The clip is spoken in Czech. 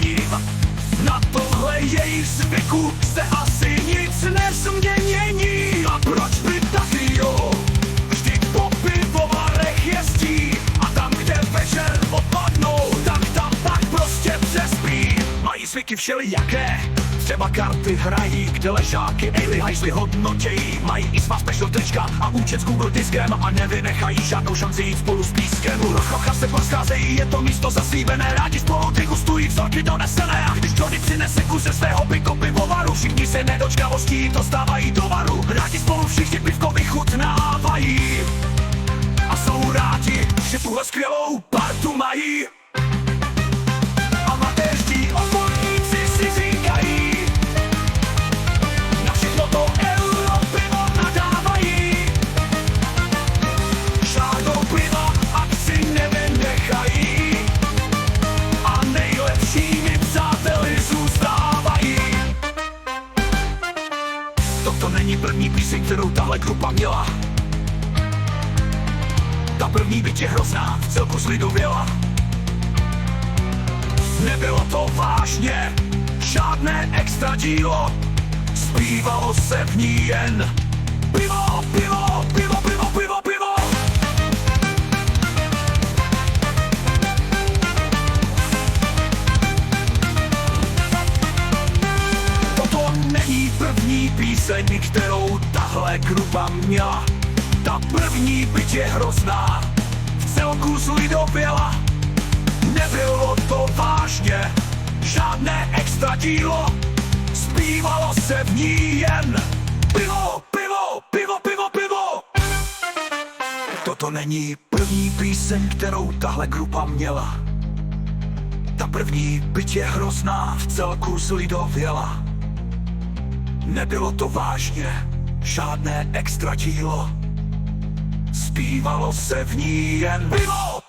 změním. Na tohle jejich zvyku se asi nic nezmění. A proč by taky jo? Vždyť po pivovarech jezdí a tam, kde večer odpadnou, tak tam pak prostě přespí. Mají zvyky všelijaké, třeba karty hrají, kde ležáky Ailey hajzly hodnotějí. Mají i svá special trička a účet s Google diskem a nevynechají žádnou šanci jít spolu s pískem. U rochocha se poscházejí, je to místo zaslíbené, rádi spolu degustují vzorky donesené. A když Johnny přinese kus ze svého pivovaru, všichni se nedočkavostí dostávají do varu. Rádi spolu všichni pivko vychutnávají a jsou rádi, že tuhle skvělou partu mají. Amatéřští odborníci si říkají, na všechno to Europivo nadávají. Žádnou piva akci nevynechají a nejlepšími přáteli zůstávají. Toto není první píseň, kterou tahle grupa měla. Ta první byť je hrozná, vcelku zlidověla. Nebylo to vážně, žádné extra dílo, zpívalo se v ní jen pivo, pivo, pivo, pivo, pivo, pivo. Toto není první píseň, kterou tahle grupa měla. Ta první byť je hrozná, vcelku zlidověla. Nebylo to vážně, žádné extra dílo, zpívalo se v ní jen pivo, pivo, pivo, pivo, pivo. Toto není první píseň, kterou tahle grupa měla. Ta první byť je hrozná, vcelku zlidověla. Nebylo to vážně, žádné extra dílo, zpívalo se v ní jen pivo.